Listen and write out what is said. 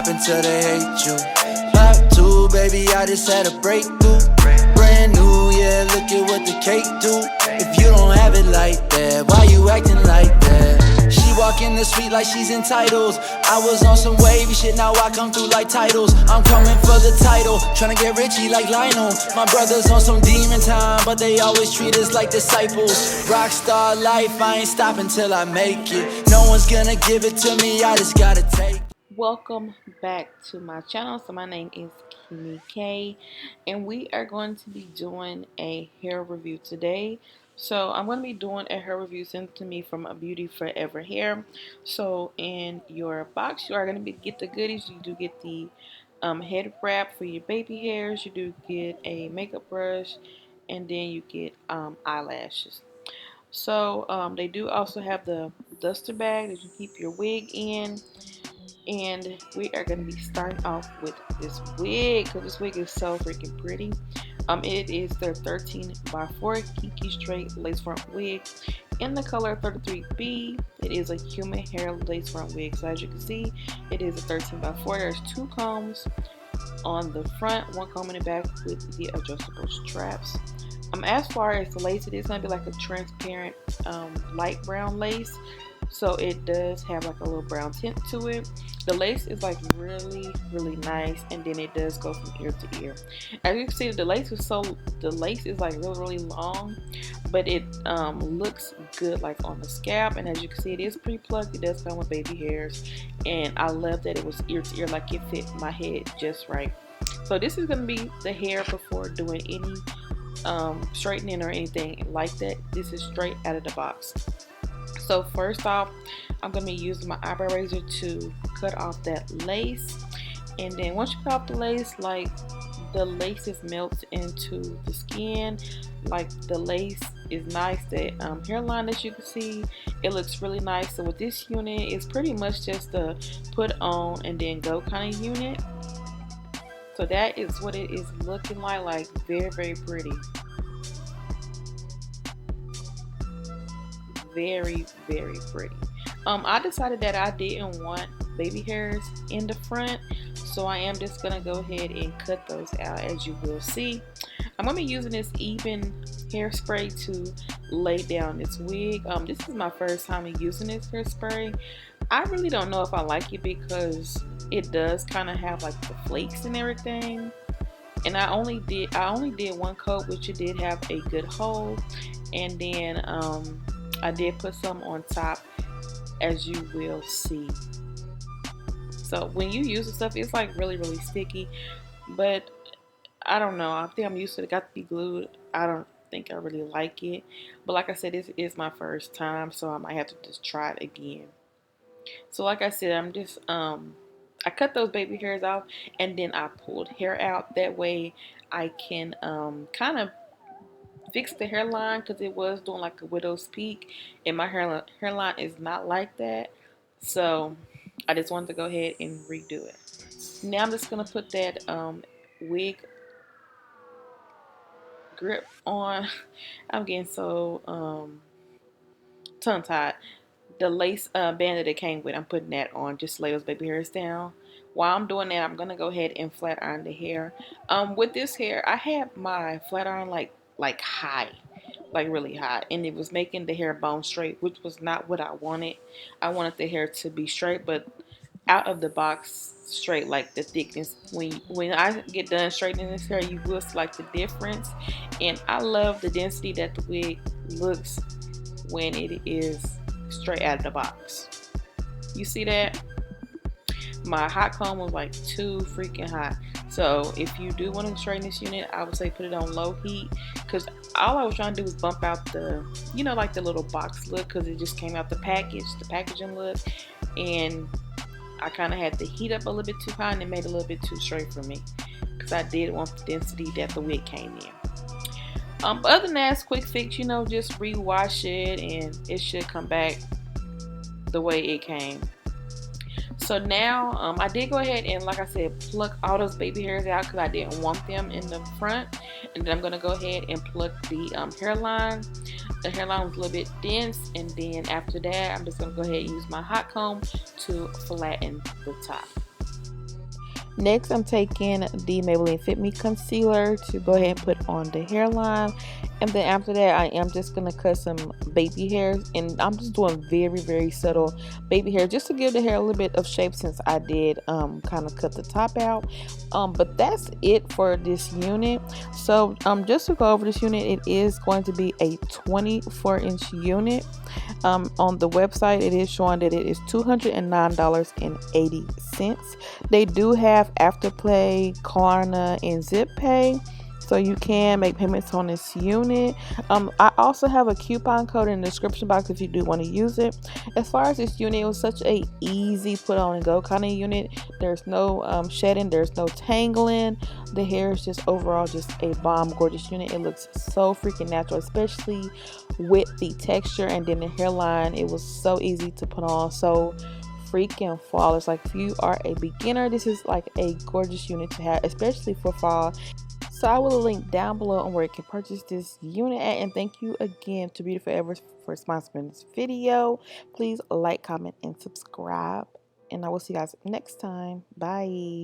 stopping till they hate you. Pop two, baby, I just had a breakthrough. Brand new, yeah, look at what the cake do. If you don't have it like that, why you acting like that? She walk in the street like she's entitled. I was on some wavy shit, now I come through like titles. I'm coming for the title, tryna get richy like Lionel. My brothers on some demon time, but they always treat us like disciples. Rockstar life, I ain't stopping till I make it. No one's gonna give it to me, I just gotta take it. Welcome back to my channel. So my name is Keymee, and we are going to be doing a hair review today. So I'm going to be doing a hair review sent to me from a Beauty Forever Hair. So in your box, you are going to get the goodies. You do get the head wrap for your baby hairs. You do get a makeup brush, and then you get eyelashes. So they do also have the duster bag that you keep your wig in. And we are going to be starting off with this wig, because this wig is so freaking pretty. It is their 13x4 Kinky straight lace front wig in the color 33B. It is a human hair lace front wig. So as you can see, it is a 13x4. There's two combs on the front, one comb in the back with the adjustable straps. As far as the lace, it is going to be like a transparent light brown lace. So it does have like a little brown tint to it. The lace is like really nice, and then it does go from ear to ear. As you can see, the lace is like really long, but it looks good like on the scalp. And as you can see, it is pre-plucked. It does come with baby hairs, and I love that it was ear to ear, like it fit my head just right. So this is gonna be the hair before doing any straightening or anything like that. This is straight out of the box. So first off, I'm going to be using my eyebrow razor to cut off that lace. And then once you cut off the lace, like the lace is melts into the skin. Like the lace is nice. That hairline that you can see, it looks really nice. So with this unit, it's pretty much just a put on and then go kind of unit. So that is what it is looking like very pretty. Very pretty. I decided that I didn't want baby hairs in the front, so I am just gonna go ahead and cut those out. As you will see, I'm gonna be using this even hairspray to lay down this wig. This is my first time using this hairspray. I really don't know if I like it because it does kind of have like the flakes and everything, and I only did one coat, which it did have a good hold. And then I did put some on top, as you will see. So when you use the stuff, it's like really sticky, but I don't know, I think I'm used to it. It got to be glued. I don't think I really like it, but like I said, this is my first time, so I might have to just try it again. So like I said, I'm just I cut those baby hairs off, and then I pulled hair out. That way I can kind of fix the hairline, because it was doing like a widow's peak, and my hairline is not like that. So I just wanted to go ahead and redo it. Now I'm just gonna put that wig grip on. I'm getting so tongue tied. The lace band that it came with, I'm putting that on just to lay those baby hairs down. While I'm doing that, I'm gonna go ahead and flat iron the hair. With this hair, I had my flat iron like high, like really high, and it was making the hair bone straight, which was not what I wanted. I wanted the hair to be straight, but out of the box straight, like the thickness. When I get done straightening this hair, you will see like the difference. And I love the density that the wig looks when it is straight out of the box. You see that? My hot comb was like too freaking hot. So if you do want to straighten this unit, I would say put it on low heat, because all I was trying to do was bump out the, you know, like the little box look, because it just came out the packaging look, and I kind of had to heat up a little bit too high, and it made it a little bit too straight for me, because I did want the density that the wig came in. But other than that, it's quick fix, you know, just rewash it and it should come back the way it came. So now I did go ahead and, like I said, pluck all those baby hairs out because I didn't want them in the front. And then I'm going to go ahead and pluck the hairline. The hairline was a little bit dense, and then after that I'm just going to go ahead and use my hot comb to flatten the top. Next, I'm taking the Maybelline Fit Me concealer to go ahead and put on the hairline. And then after that, I am just going to cut some baby hairs. And I'm just doing very, very subtle baby hair just to give the hair a little bit of shape, since I did kind of cut the top out. But that's it for this unit. So just to go over this unit, it is going to be a 24-inch unit. On the website, it is showing that it is $209.80. They do have Afterpay, Klarna, and Zip Pay, so you can make payments on this unit. I also have a coupon code in the description box if you do want to use it. As far as this unit, it was such a easy put on and go kind of unit. There's no shedding, there's no tangling. The hair is just overall just a bomb gorgeous unit. It looks so freaking natural, especially with the texture, and then the hairline. It was so easy to put on, so freaking flawless. Like, if you are a beginner, this is like a gorgeous unit to have, especially for fall. So I will link down below on where you can purchase this unit at. And thank you again to Beauty Forever for sponsoring this video. Please like, comment, and subscribe, and I will see you guys next time. Bye.